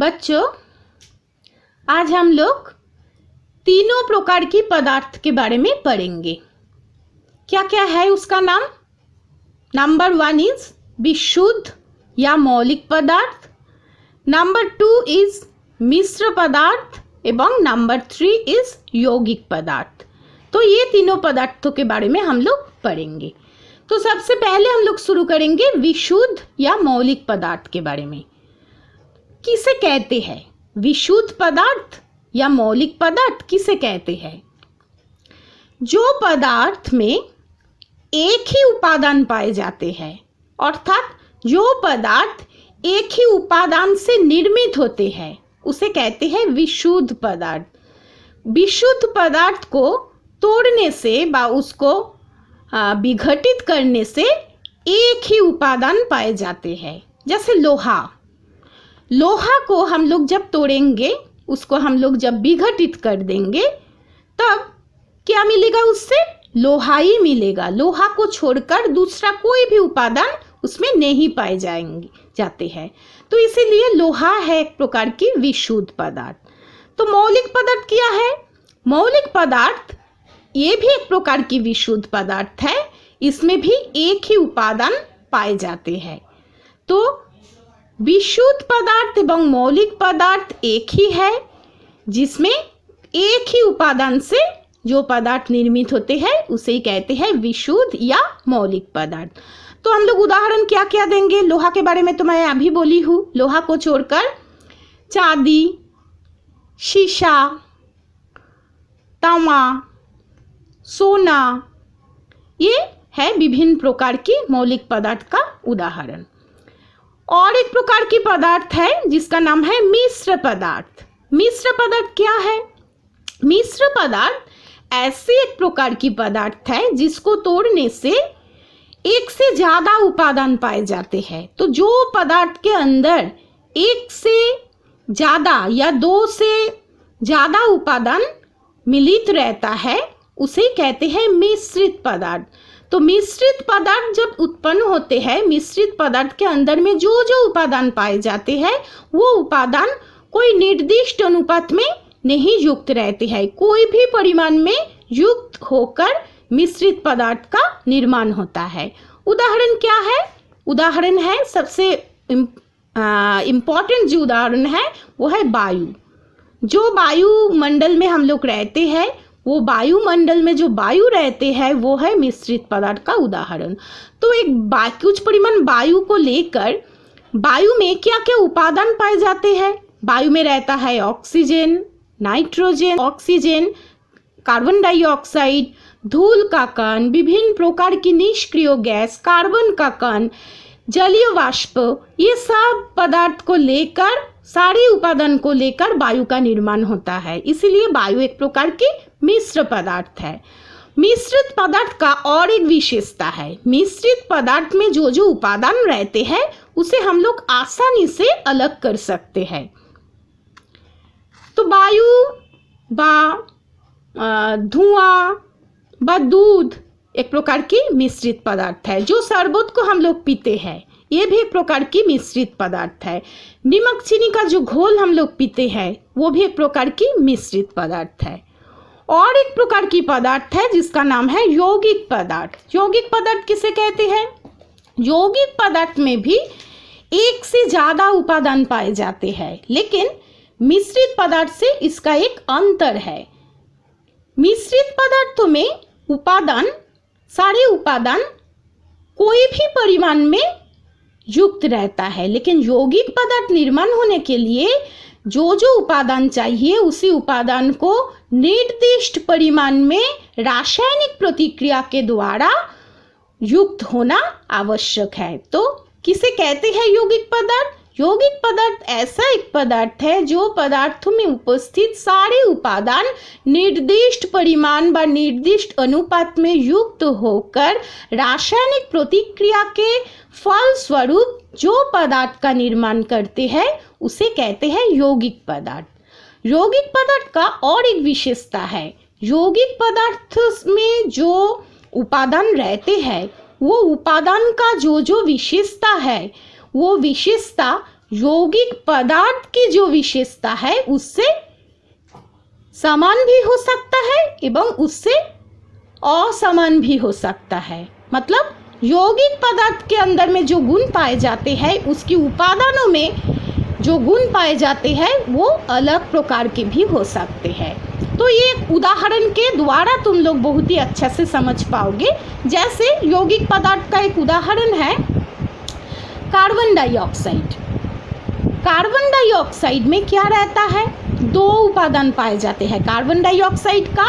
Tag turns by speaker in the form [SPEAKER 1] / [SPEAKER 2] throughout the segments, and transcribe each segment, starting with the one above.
[SPEAKER 1] बच्चों, आज हम लोग तीनों प्रकार की पदार्थ के बारे में पढ़ेंगे। क्या क्या है उसका नाम? नंबर 1 इज विशुद्ध या मौलिक पदार्थ, नंबर 2 इज मिश्र पदार्थ एवं नंबर 3 इज यौगिक पदार्थ। तो ये तीनों पदार्थों के बारे में हम लोग पढ़ेंगे। तो सबसे पहले हम लोग शुरू करेंगे विशुद्ध या मौलिक पदार्थ के बारे में। किसे कहते हैं विशुद्ध पदार्थ या मौलिक पदार्थ? किसे कहते हैं? जो पदार्थ में एक ही उपादान पाए जाते हैं, अर्थात जो पदार्थ एक ही उपादान से निर्मित होते हैं उसे कहते हैं विशुद्ध पदार्थ। विशुद्ध पदार्थ को तोड़ने से व उसको विघटित करने से एक ही उपादान पाए जाते हैं। जैसे लोहा को हम लोग जब तोड़ेंगे, उसको हम लोग जब विघटित कर देंगे, तब क्या मिलेगा? उससे लोहा ही मिलेगा। लोहा को छोड़कर दूसरा कोई भी उपादान उसमें नहीं पाए जाते हैं। तो इसीलिए लोहा है एक प्रकार की विशुद्ध पदार्थ। तो मौलिक पदार्थ क्या है? मौलिक पदार्थ ये भी एक प्रकार की विशुद्ध पदार्थ है। इसमें भी एक ही उपादान पाए जाते हैं। तो विशुद्ध पदार्थ एवं मौलिक पदार्थ एक ही है, जिसमें एक ही उपादान से जो पदार्थ निर्मित होते हैं उसे ही कहते हैं विशुद्ध या मौलिक पदार्थ। तो हम लोग उदाहरण क्या क्या देंगे? लोहा के बारे में तो मैं अभी बोली हूँ। लोहा को छोड़कर चांदी, शीशा, तांबा, सोना, ये है विभिन्न प्रकार की मौलिक पदार्थ का उदाहरण। और एक प्रकार की पदार्थ है जिसका नाम है मिश्र पदार्थ। मिश्र पदार्थ क्या है? मिश्र पदार्थ ऐसे एक प्रकार की पदार्थ है जिसको तोड़ने से एक से ज्यादा उपादान पाए जाते हैं। तो जो पदार्थ के अंदर एक से ज्यादा या दो से ज्यादा उपादान मिलित रहता है उसे कहते हैं मिश्रित पदार्थ। तो मिश्रित पदार्थ जब उत्पन्न होते हैं, मिश्रित पदार्थ के अंदर में जो जो उपादान पाए जाते हैं वो उपादान कोई निर्दिष्ट अनुपात में नहीं युक्त रहते हैं, कोई भी परिमाण में युक्त होकर मिश्रित पदार्थ का निर्माण होता है। उदाहरण क्या है? उदाहरण है सबसे इम्पॉर्टेंट जो उदाहरण है वो है वायु। जो वायुमंडल में हम लोग रहते हैं, वो वायुमंडल में जो वायु रहते हैं वो है मिश्रित पदार्थ का उदाहरण। तो एक कुछ परिमाण वायु को लेकर वायु में क्या क्या उपादान पाए जाते हैं? वायु में रहता है oxygen, nitrogen, oxygen, carbon dioxide, धूल का कण, विभिन्न प्रकार की निष्क्रिय गैस, कार्बन का कण, जलीय वाष्प, ये सब पदार्थ को लेकर, सारे उपादान को लेकर वायु का निर्माण होता है। इसीलिए वायु एक प्रकार की मिश्र पदार्थ है। मिश्रित पदार्थ का और एक विशेषता है, मिश्रित पदार्थ में जो जो उपादान रहते हैं उसे हम लोग आसानी से अलग कर सकते हैं। तो वायु व धुआं व दूध एक प्रकार की मिश्रित पदार्थ है। जो शरबत को हम लोग पीते हैं ये भी एक प्रकार की मिश्रित पदार्थ है। नमक चीनी का जो घोल हम लोग पीते हैं वो भी एक प्रकार की मिश्रित पदार्थ है। और एक प्रकार की पदार्थ है जिसका नाम है यौगिक पदार्थ। यौगिक पदार्थ किसे कहते हैं? यौगिक पदार्थ में भी एक से ज्यादा उपादान पाए जाते हैं, लेकिन मिश्रित पदार्थ से इसका एक अंतर है। मिश्रित पदार्थों में उपादान, सारे उपादान कोई भी परिमाण में युक्त रहता है, लेकिन यौगिक पदार्थ निर्माण होने के लिए जो जो उपादान चाहिए उसी उपादान को निर्दिष्ट परिमाण में रासायनिक प्रतिक्रिया के द्वारा युक्त होना आवश्यक है। तो किसे कहते हैं यौगिक पदार्थ? यौगिक पदार्थ ऐसा एक पदार्थ है जो पदार्थों में उपस्थित सारे उपादान निर्दिष्ट परिमाण व निर्दिष्ट अनुपात में युक्त होकर रासायनिक प्रतिक्रिया के फल स्वरूप जो पदार्थ का निर्माण करते हैं उसे कहते हैं यौगिक पदार्थ। यौगिक पदार्थ का और एक विशेषता है, यौगिक पदार्थ में जो उपादान रहते हैं वो उपादान का जो जो विशेषता है वो विशेषता यौगिक पदार्थ की जो विशेषता है उससे समान भी हो सकता है एवं उससे असमान भी हो सकता है। मतलब यौगिक पदार्थ के अंदर में जो गुण पाए जाते हैं उसकी उपादानों में जो गुण पाए जाते हैं वो अलग प्रकार के भी हो सकते हैं। तो ये एक उदाहरण के द्वारा तुम लोग बहुत ही अच्छा से समझ पाओगे। जैसे यौगिक पदार्थ का एक उदाहरण है कार्बन डाइऑक्साइड। कार्बन डाइऑक्साइड में क्या रहता है, दो उपादान पाए जाते हैं। कार्बन डाइऑक्साइड का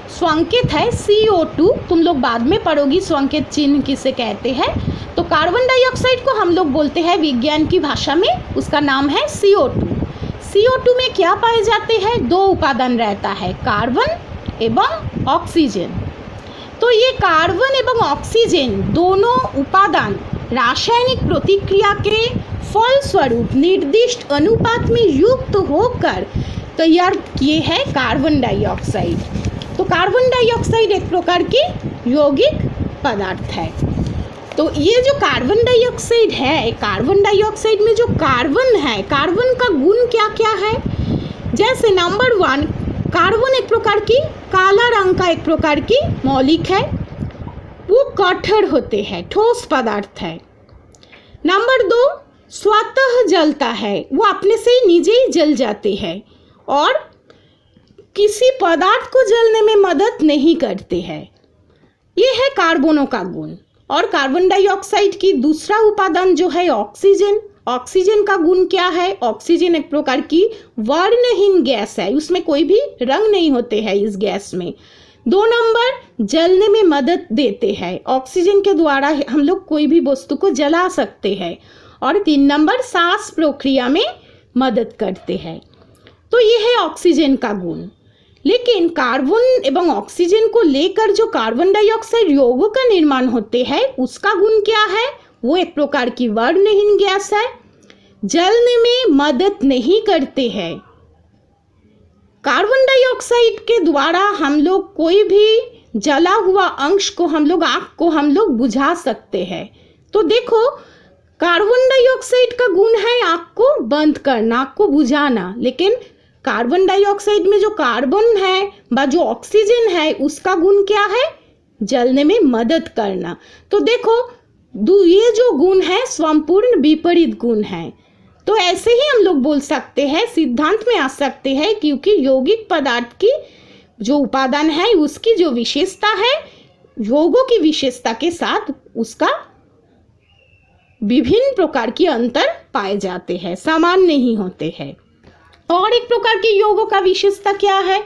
[SPEAKER 1] स्वांकित है CO2, तुम लोग बाद में पढ़ोगी स्वांकित चिन्ह किसे कहते हैं। तो कार्बन डाइऑक्साइड को हम लोग बोलते हैं विज्ञान की भाषा में, उसका नाम है CO2। CO2 में क्या पाए जाते हैं, दो उपादान रहता है, कार्बन एवं ऑक्सीजन। तो ये कार्बन एवं ऑक्सीजन दोनों उपादान रासायनिक प्रतिक्रिया के फलस्वरूप निर्दिष्ट अनुपात में युक्त होकर तैयार किए हैं कार्बन डाइऑक्साइड। तो कार्बन डाइऑक्साइड एक प्रकार की यौगिक पदार्थ है। तो ये जो कार्बन डाइऑक्साइड है, कार्बन डाइऑक्साइड में जो कार्बन है, कार्बन का गुण क्या क्या है। जैसे नंबर 1, कार्बन एक प्रकार की काला रंग का एक प्रकार की मौलिक है, वो कठोर होते हैं, ठोस पदार्थ है। नंबर 2, स्वतः जलता है, वो अपने से ही निजे ही जल जाते हैं और किसी पदार्थ को जलने में मदद नहीं करते हैं। ये है कार्बनों का गुण। और कार्बन डाइऑक्साइड की दूसरा उपादान जो है ऑक्सीजन। ऑक्सीजन का गुण क्या है, ऑक्सीजन एक प्रकार की वर्णहीन गैस है, उसमें कोई भी रंग नहीं होते हैं इस गैस में। 2 नंबर, जलने में मदद देते हैं, ऑक्सीजन के द्वारा हम लोग कोई भी वस्तु को जला सकते हैं। और 3 नंबर, सांस प्रक्रिया में मदद करते हैं। तो ये है ऑक्सीजन का गुण। लेकिन कार्बन एवं ऑक्सीजन को लेकर जो कार्बन डाइऑक्साइड यौगों का निर्माण होते हैं उसका गुण क्या है, वो एक प्रकार की वर्णहीन गैस है, जलने में मदद नहीं करते हैं। कार्बन डाइऑक्साइड के द्वारा हम लोग कोई भी जला हुआ अंश को आग को हम लोग बुझा सकते हैं। तो देखो, कार्बन डाइऑक्साइड का गुण है आग को बंद करना, आग को बुझाना, लेकिन कार्बन डाइऑक्साइड में जो कार्बन है व जो ऑक्सीजन है उसका गुण क्या है, जलने में मदद करना। तो देखो, ये जो गुण है संपूर्ण विपरीत गुण है। तो ऐसे ही हम लोग बोल सकते हैं, सिद्धांत में आ सकते हैं, क्योंकि यौगिक पदार्थ की जो उपादान है उसकी जो विशेषता है यौगों की विशेषता के साथ उसका विभिन्न प्रकार के अंतर पाए जाते हैं, समान नहीं होते हैं। और एक प्रकार की यौगों का विशेषता क्या है,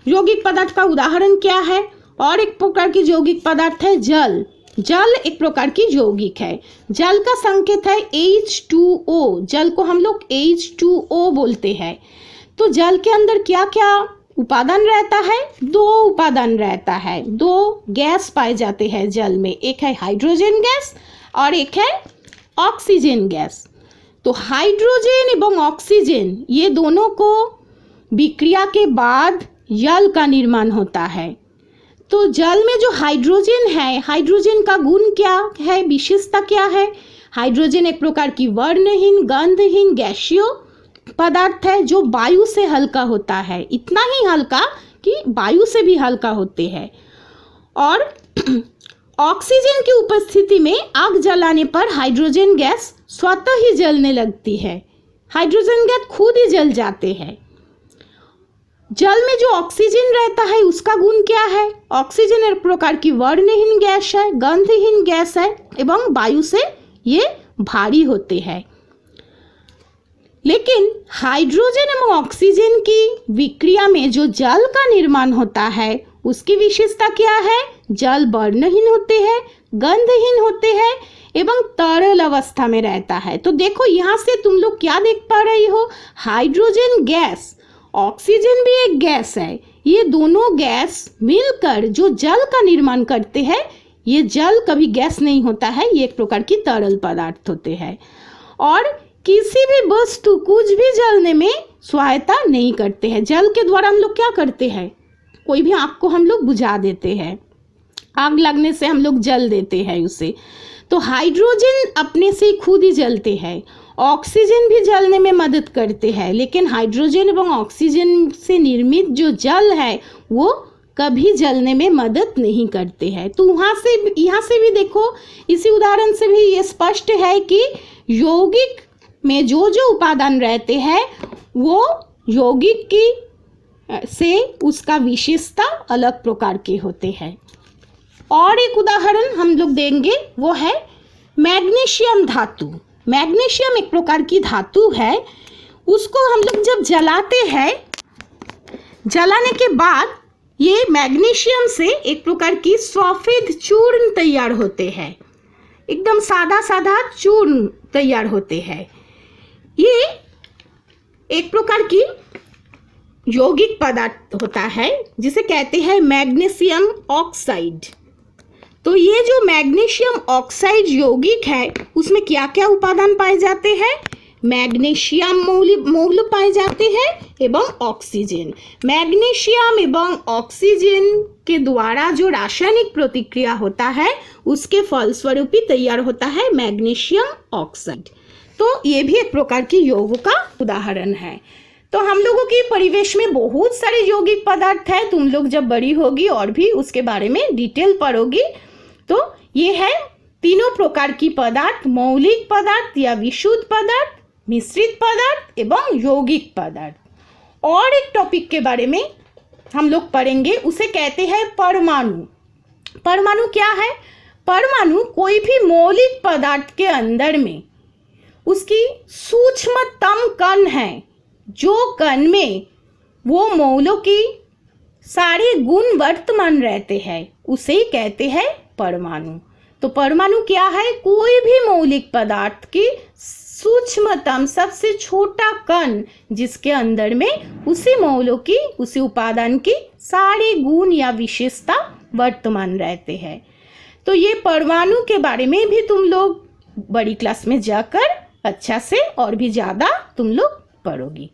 [SPEAKER 1] यौगिक पदार्थ का उदाहरण क्या है। और एक प्रकार की यौगिक पदार्थ है जल। जल एक प्रकार की यौगिक है। जल का संकेत है H2O। जल को हम लोग H2O बोलते हैं। तो जल के अंदर क्या क्या उपादान रहता है, 2 उपादान रहता है, 2 गैस पाए जाते हैं जल में, एक है हाइड्रोजन गैस और एक है ऑक्सीजन गैस। तो हाइड्रोजन एवं ऑक्सीजन ये दोनों को विक्रिया के बाद जल का निर्माण होता है। तो जल में जो हाइड्रोजन है, हाइड्रोजन का गुण क्या है, विशेषता क्या है। हाइड्रोजन एक प्रकार की वर्णहीन गंधहीन गैसीय पदार्थ है जो वायु से हल्का होता है, इतना ही हल्का कि वायु से भी हल्का होते हैं। और ऑक्सीजन की उपस्थिति में आग जलाने पर हाइड्रोजन गैस स्वतः ही जलने लगती है, हाइड्रोजन गैस खुद ही जल जाते हैं। जल में जो ऑक्सीजन रहता है उसका गुण क्या है, ऑक्सीजन एक प्रकार की वर्णहीन गैस है, गंधहीन गैस है एवं वायु से ये भारी होते हैं। लेकिन हाइड्रोजन एवं ऑक्सीजन की विक्रिया में जो जल का निर्माण होता है उसकी विशेषता क्या है, जल वर्णहीन होते हैं, गंधहीन होते हैं एवं तरल अवस्था में रहता है। तो देखो यहाँ से तुम लोग क्या देख पा रही हो, हाइड्रोजन गैस, ऑक्सीजन भी एक गैस है, ये दोनों गैस मिलकर जो जल का निर्माण करते हैं। ये जल कभी गैस नहीं होता है, ये एक प्रकार की तरल पदार्थ होते हैं और किसी भी वस्तु कुछ भी जलने में सहायता नहीं करते हैं। जल के द्वारा हम लोग क्या करते हैं, कोई भी आग को हम लोग बुझा देते हैं, आग लगने से हम लोग जल देते हैं उसे। तो हाइड्रोजन अपने से खुद ही जलते हैं, ऑक्सीजन भी जलने में मदद करते हैं, लेकिन हाइड्रोजन एवं ऑक्सीजन से निर्मित जो जल है वो कभी जलने में मदद नहीं करते हैं। तो यहाँ से भी देखो, इसी उदाहरण से भी ये स्पष्ट है कि यौगिक में जो जो उपादान रहते हैं वो यौगिक की से उसका विशेषता अलग प्रकार के होते हैं। और एक उदाहरण हम लोग देंगे, वो है मैग्नीशियम धातु। मैग्नीशियम एक प्रकार की धातु है, उसको हम लोग जब जलाते हैं, जलाने के बाद ये मैग्नीशियम से एक प्रकार की सफेद चूर्ण तैयार होते हैं, एकदम सादा सादा चूर्ण तैयार होते हैं। ये एक प्रकार की यौगिक पदार्थ होता है जिसे कहते हैं मैग्नीशियम ऑक्साइड। तो ये जो मैग्नीशियम ऑक्साइड यौगिक है उसमें क्या क्या उपादान पाए जाते हैं? मैग्नीशियम मौल पाए जाते हैं एवं ऑक्सीजन। मैग्नीशियम एवं ऑक्सीजन के द्वारा जो रासायनिक प्रतिक्रिया होता है उसके फलस्वरूप ही तैयार होता है मैग्नीशियम ऑक्साइड। तो ये भी एक प्रकार की यौग का उदाहरण है। तो हम लोगों की परिवेश में बहुत सारे यौगिक पदार्थ है, तुम लोग जब बड़ी होगी और भी उसके बारे में डिटेल पढ़ोगी। तो ये है तीनों प्रकार की पदार्थ, मौलिक पदार्थ या विशुद्ध पदार्थ, मिश्रित पदार्थ एवं यौगिक पदार्थ। और एक टॉपिक के बारे में हम लोग पढ़ेंगे, उसे कहते हैं परमाणु। परमाणु क्या है? परमाणु कोई भी मौलिक पदार्थ के अंदर में उसकी सूक्ष्मतम कण है, जो कण में वो मौलों की सारे गुण वर्तमान रहते हैं, उसे ही कहते हैं परमाणु। तो परमाणु क्या है? कोई भी मौलिक पदार्थ की सूक्ष्मतम सबसे छोटा कण जिसके अंदर में उसी मौलों की, उसी उपादान की सारे गुण या विशेषता वर्तमान रहते हैं। तो ये परमाणु के बारे में भी तुम लोग बड़ी क्लास में जाकर अच्छा से और भी ज़्यादा तुम लोग पढ़ोगी।